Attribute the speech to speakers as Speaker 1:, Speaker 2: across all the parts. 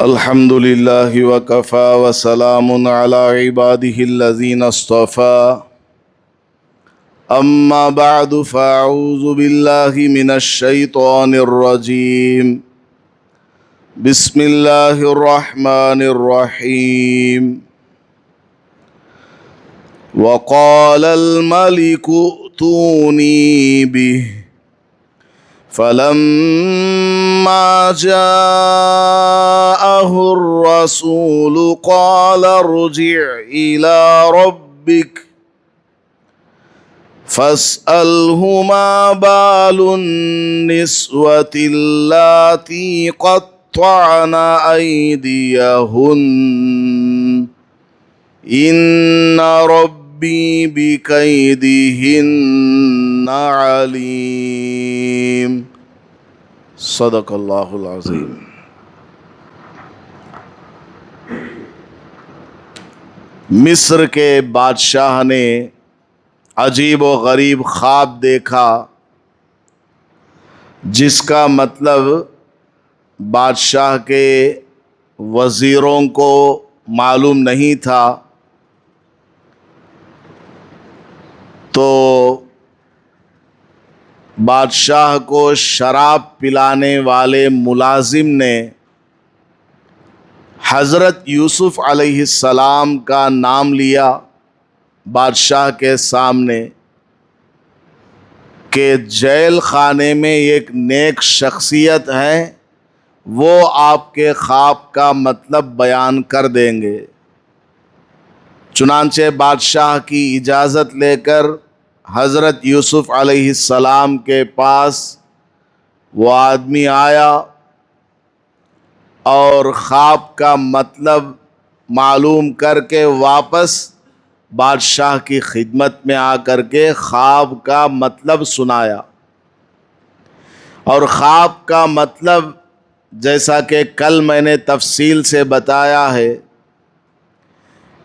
Speaker 1: الحمد لله وكفى وسلام على عباده الذين اصطفى أما بعد فأعوذ بالله من الشيطان الرجيم بسم الله الرحمن الرحيم وقال الملك ائتوني به فلما جاءه الرسول قال ارجع إلى ربك فاسأله ما بال النسوة اللاتي قطعن أيديهن إن ربي بكيدهن عليم صدق اللہ العظیم۔ مصر کے بادشاہ نے عجیب و غریب خواب دیکھا جس کا مطلب بادشاہ کے وزیروں کو معلوم نہیں تھا، تو بادشاہ کو شراب پلانے والے ملازم نے حضرت یوسف علیہ السلام کا نام لیا بادشاہ کے سامنے کہ جیل خانے میں ایک نیک شخصیت ہے، وہ آپ کے خواب کا مطلب بیان کر دیں گے۔ چنانچہ بادشاہ کی اجازت لے کر حضرت یوسف علیہ السلام کے پاس وہ آدمی آیا اور خواب کا مطلب معلوم کر کے واپس بادشاہ کی خدمت میں آ کر کے خواب کا مطلب سنایا۔ اور خواب کا مطلب جیسا کہ کل میں نے تفصیل سے بتایا ہے،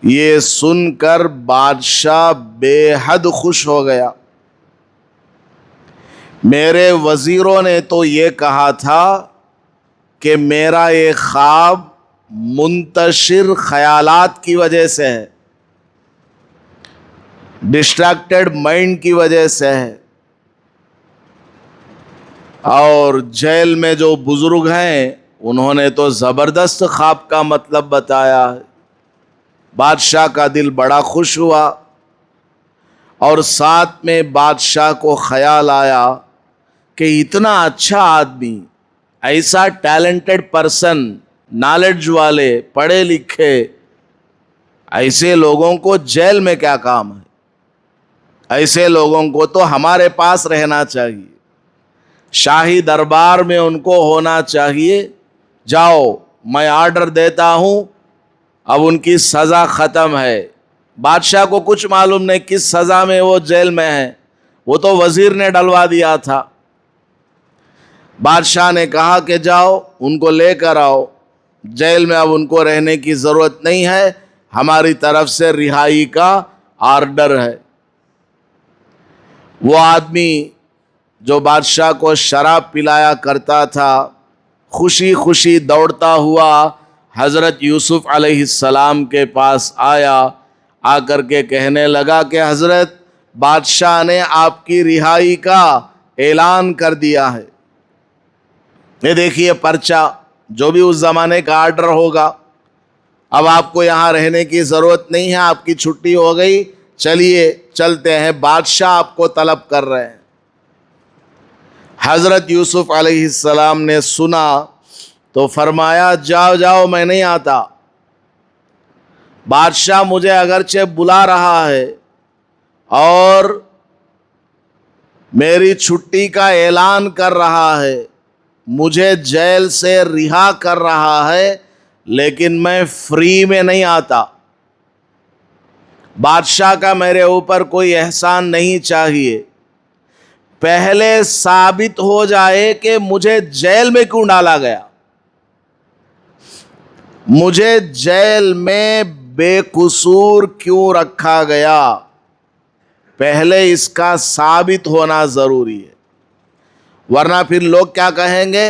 Speaker 1: یہ سن کر بادشاہ بے حد خوش ہو گیا۔ میرے وزیروں نے تو یہ کہا تھا کہ میرا یہ خواب منتشر خیالات کی وجہ سے ہے، ڈسٹریکٹڈ مائنڈ کی وجہ سے ہے، اور جیل میں جو بزرگ ہیں انہوں نے تو زبردست خواب کا مطلب بتایا ہے۔ بادشاہ کا دل بڑا خوش ہوا، اور ساتھ میں بادشاہ کو خیال آیا کہ اتنا اچھا آدمی، ایسا ٹیلنٹڈ پرسن، نالج والے، پڑھے لکھے، ایسے لوگوں کو جیل میں کیا کام ہے؟ ایسے لوگوں کو تو ہمارے پاس رہنا چاہیے، شاہی دربار میں ان کو ہونا چاہیے۔ جاؤ، میں آرڈر دیتا ہوں، اب ان کی سزا ختم ہے۔ بادشاہ کو کچھ معلوم نہیں کس سزا میں وہ جیل میں ہے، وہ تو وزیر نے ڈلوا دیا تھا۔ بادشاہ نے کہا کہ جاؤ ان کو لے کر آؤ، جیل میں اب ان کو رہنے کی ضرورت نہیں ہے، ہماری طرف سے رہائی کا آرڈر ہے۔ وہ آدمی جو بادشاہ کو شراب پلایا کرتا تھا خوشی خوشی دوڑتا ہوا حضرت یوسف علیہ السلام کے پاس آیا، آ کر کے کہنے لگا کہ حضرت، بادشاہ نے آپ کی رہائی کا اعلان کر دیا ہے۔ یہ دیکھیے پرچہ، جو بھی اس زمانے کا آرڈر ہوگا، اب آپ کو یہاں رہنے کی ضرورت نہیں ہے، آپ کی چھٹی ہو گئی، چلیے چلتے ہیں، بادشاہ آپ کو طلب کر رہے ہیں۔ حضرت یوسف علیہ السلام نے سنا تو فرمایا جاؤ جاؤ، میں نہیں آتا، بادشاہ مجھے اگرچہ بلا رہا ہے اور میری چھٹی کا اعلان کر رہا ہے، مجھے جیل سے رہا کر رہا ہے، لیکن میں فری میں نہیں آتا۔ بادشاہ کا میرے اوپر کوئی احسان نہیں چاہیے، پہلے ثابت ہو جائے کہ مجھے جیل میں کیوں ڈالا گیا، مجھے جیل میں بے قصور کیوں رکھا گیا، پہلے اس کا ثابت ہونا ضروری ہے، ورنہ پھر لوگ کیا کہیں گے؟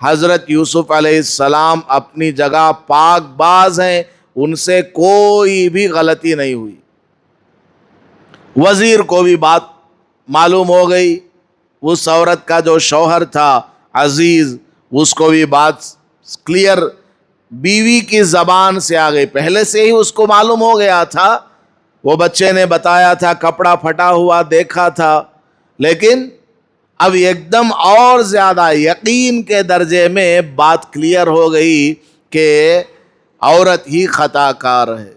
Speaker 1: حضرت یوسف علیہ السلام اپنی جگہ پاک باز ہیں، ان سے کوئی بھی غلطی نہیں ہوئی۔ وزیر کو بھی بات معلوم ہو گئی، اس عورت کا جو شوہر تھا عزیز، اس کو بھی بات کلیئر بیوی کی زبان سے آ گئی۔ پہلے سے ہی اس کو معلوم ہو گیا تھا، وہ بچے نے بتایا تھا، کپڑا پھٹا ہوا دیکھا تھا، لیکن اب ایک دم اور زیادہ یقین کے درجے میں بات کلیئر ہو گئی کہ عورت ہی خطا کار ہے۔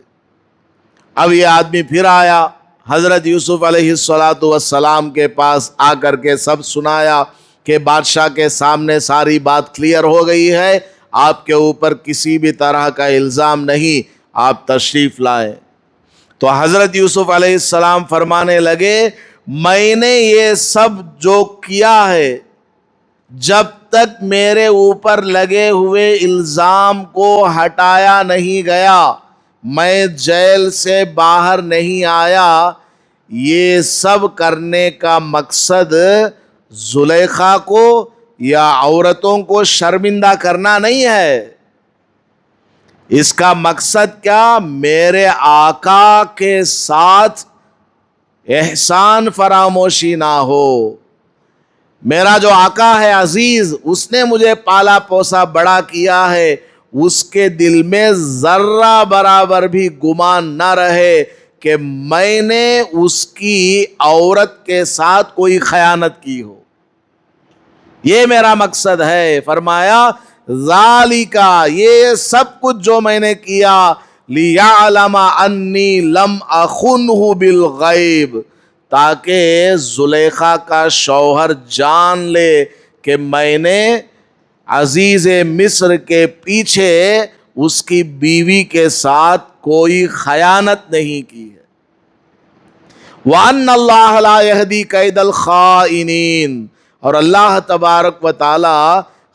Speaker 1: اب یہ آدمی پھر آیا حضرت یوسف علیہ السلام کے پاس، آ کر کے سب سنایا کہ بادشاہ کے سامنے ساری بات کلیئر ہو گئی ہے، آپ کے اوپر کسی بھی طرح کا الزام نہیں، آپ تشریف لائیں۔ تو حضرت یوسف علیہ السلام فرمانے لگے، میں نے یہ سب جو کیا ہے، جب تک میرے اوپر لگے ہوئے الزام کو ہٹایا نہیں گیا، میں جیل سے باہر نہیں آیا، یہ سب کرنے کا مقصد زلیخا کو یا عورتوں کو شرمندہ کرنا نہیں ہے۔ اس کا مقصد کیا؟ میرے آقا کے ساتھ احسان فراموشی نہ ہو۔ میرا جو آقا ہے عزیز، اس نے مجھے پالا پوسا بڑا کیا ہے، اس کے دل میں ذرہ برابر بھی گمان نہ رہے کہ میں نے اس کی عورت کے ساتھ کوئی خیانت کی ہو۔ یہ میرا مقصد ہے۔ فرمایا ذالکا، یہ سب کچھ جو میں نے کیا، لیعلم انی لم اخنہ بالغیب، تاکہ زلیخا کا شوہر جان لے کہ میں نے عزیز مصر کے پیچھے اس کی بیوی کے ساتھ کوئی خیانت نہیں کی ہے۔ وَأَنَّ اللَّهَ لَا يَهْدِي كَيْدَ الْخَائِنِينَ، اور اللہ تبارک و تعالی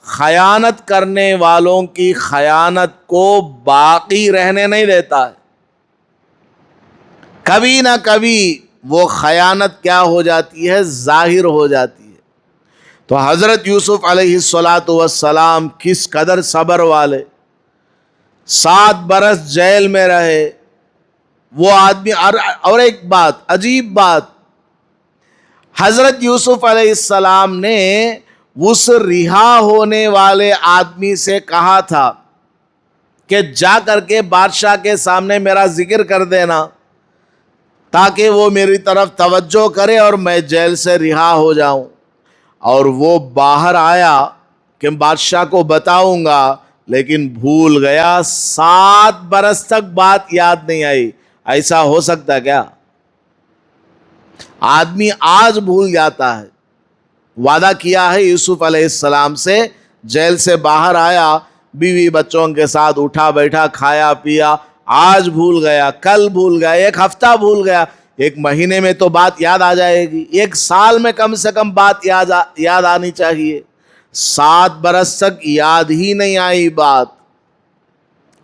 Speaker 1: خیانت کرنے والوں کی خیانت کو باقی رہنے نہیں دیتا ہے۔ کبھی نہ کبھی وہ خیانت کیا ہو جاتی ہے؟ ظاہر ہو جاتی ہے۔ تو حضرت یوسف علیہ السلام کس قدر صبر والے، 7 برس جیل میں رہے وہ آدمی۔ اور ایک بات، عجیب بات، حضرت یوسف علیہ السلام نے اس رہا ہونے والے آدمی سے کہا تھا کہ جا کر کے بادشاہ کے سامنے میرا ذکر کر دینا، تاکہ وہ میری طرف توجہ کرے اور میں جیل سے رہا ہو جاؤں۔ اور وہ باہر آیا کہ بادشاہ کو بتاؤں گا، لیکن بھول گیا، 7 برس تک بات یاد نہیں آئی۔ ایسا ہو سکتا کیا؟ آدمی آج بھول جاتا ہے۔ وعدہ کیا ہے یوسف علیہ السلام سے، جیل سے باہر آیا، بیوی بچوں کے ساتھ اٹھا بیٹھا، کھایا پیا، آج بھول گیا، کل بھول گیا، 1 ہفتہ بھول گیا، 1 مہینے میں تو بات یاد آ جائے گی، 1 سال میں کم سے کم بات یاد آنی چاہیے۔ 7 برس تک یاد ہی نہیں آئی بات۔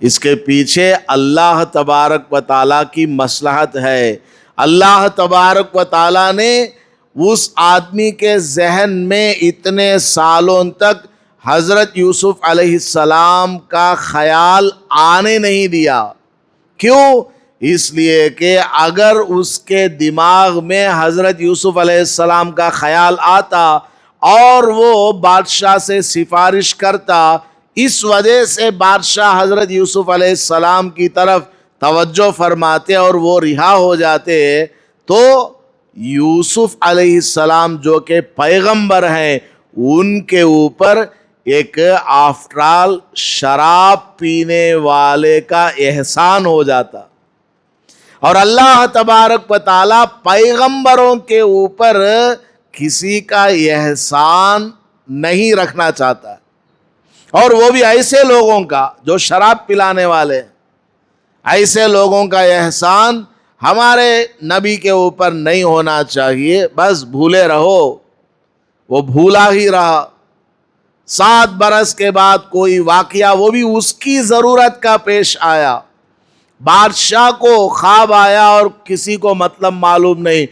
Speaker 1: اس کے پیچھے اللہ تبارک و تعالیٰ کی مصلحت ہے۔ اللہ تبارک و تعالیٰ نے اس آدمی کے ذہن میں اتنے سالوں تک حضرت یوسف علیہ السلام کا خیال آنے نہیں دیا۔ کیوں؟ اس لیے کہ اگر اس کے دماغ میں حضرت یوسف علیہ السلام کا خیال آتا اور وہ بادشاہ سے سفارش کرتا، اس وجہ سے بادشاہ حضرت یوسف علیہ السلام کی طرف توجہ فرماتے اور وہ رہا ہو جاتے، تو یوسف علیہ السلام جو کہ پیغمبر ہیں، ان کے اوپر ایک آفٹر آل شراب پینے والے کا احسان ہو جاتا۔ اور اللہ تبارک و تعالیٰ پیغمبروں کے اوپر کسی کا احسان نہیں رکھنا چاہتا، اور وہ بھی ایسے لوگوں کا جو شراب پلانے والے ہیں۔ ایسے لوگوں کا احسان ہمارے نبی کے اوپر نہیں ہونا چاہیے، بس بھولے رہو۔ وہ بھولا ہی رہا۔ 7 برس کے بعد کوئی واقعہ، وہ بھی اس کی ضرورت کا پیش آیا، بادشاہ کو خواب آیا اور کسی کو مطلب معلوم نہیں،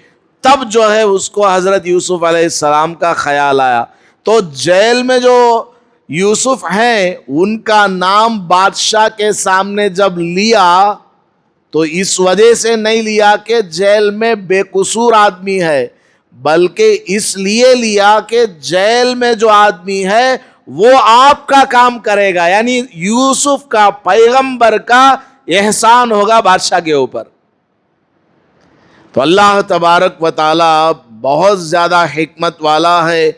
Speaker 1: تب جو ہے اس کو حضرت یوسف علیہ السلام کا خیال آیا۔ تو جیل میں جو یوسف ہیں ان کا نام بادشاہ کے سامنے جب لیا تو اس وجہ سے نہیں لیا کہ جیل میں بے قصور آدمی ہے، بلکہ اس لیے لیا کہ جیل میں جو آدمی ہے وہ آپ کا کام کرے گا، یعنی یوسف کا پیغمبر کا احسان ہوگا بادشاہ کے اوپر۔ تو اللہ تبارک و تعالی بہت زیادہ حکمت والا ہے،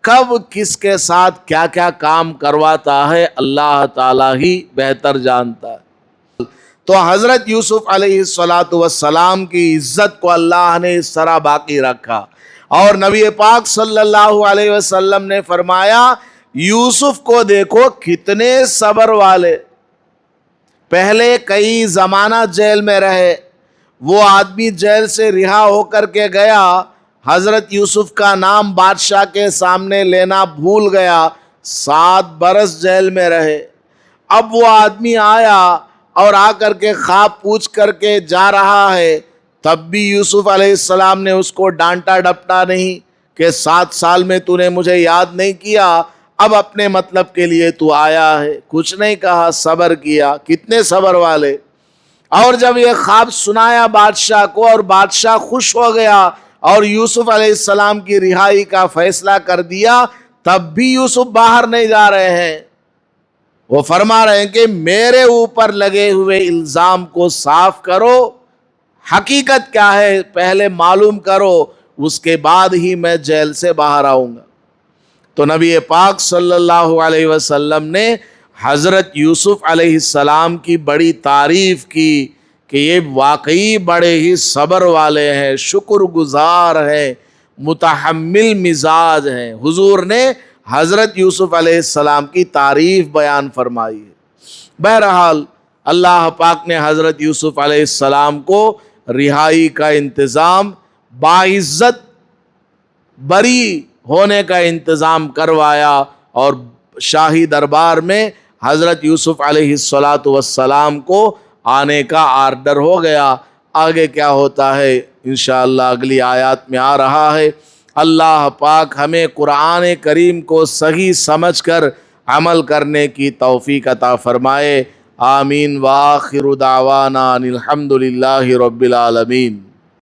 Speaker 1: کب کس کے ساتھ کیا کیا کام کرواتا ہے اللہ تعالی ہی بہتر جانتا ہے۔ تو حضرت یوسف علیہ السلام کی عزت کو اللہ نے اس طرح باقی رکھا، اور نبی پاک صلی اللہ علیہ وسلم نے فرمایا یوسف کو دیکھو کتنے صبر والے، پہلے کئی زمانہ جیل میں رہے، وہ آدمی جیل سے رہا ہو کر کے گیا، حضرت یوسف کا نام بادشاہ کے سامنے لینا بھول گیا، 7 برس جیل میں رہے۔ اب وہ آدمی آیا اور آ کر کے خواب پوچھ کر کے جا رہا ہے، تب بھی یوسف علیہ السلام نے اس کو ڈانٹا ڈپٹا نہیں کہ 7 سال میں تو نے مجھے یاد نہیں کیا، اب اپنے مطلب کے لیے تو آیا ہے، کچھ نہیں کہا، صبر کیا۔ کتنے صبر والے! اور جب یہ خواب سنایا بادشاہ کو اور بادشاہ خوش ہو گیا اور یوسف علیہ السلام کی رہائی کا فیصلہ کر دیا، تب بھی یوسف باہر نہیں جا رہے ہیں، وہ فرما رہے ہیں کہ میرے اوپر لگے ہوئے الزام کو صاف کرو، حقیقت کیا ہے پہلے معلوم کرو، اس کے بعد ہی میں جیل سے باہر آؤں گا۔ تو نبی پاک صلی اللہ علیہ وسلم نے حضرت یوسف علیہ السلام کی بڑی تعریف کی کہ یہ واقعی بڑے ہی صبر والے ہیں، شکر گزار ہیں، متحمل مزاج ہیں۔ حضور نے حضرت یوسف علیہ السلام کی تعریف بیان فرمائی ہے۔ بہرحال اللہ پاک نے حضرت یوسف علیہ السلام کو رہائی کا انتظام، باعزت بری ہونے کا انتظام کروایا، اور شاہی دربار میں حضرت یوسف علیہ السلام کو آنے کا آرڈر ہو گیا۔ آگے کیا ہوتا ہے انشاءاللہ اگلی آیات میں آ رہا ہے۔ اللہ پاک ہمیں قرآن کریم کو صحیح سمجھ کر عمل کرنے کی توفیق عطا فرمائے۔ آمین وآخر دعوانا ان الحمد للہ رب العالمین۔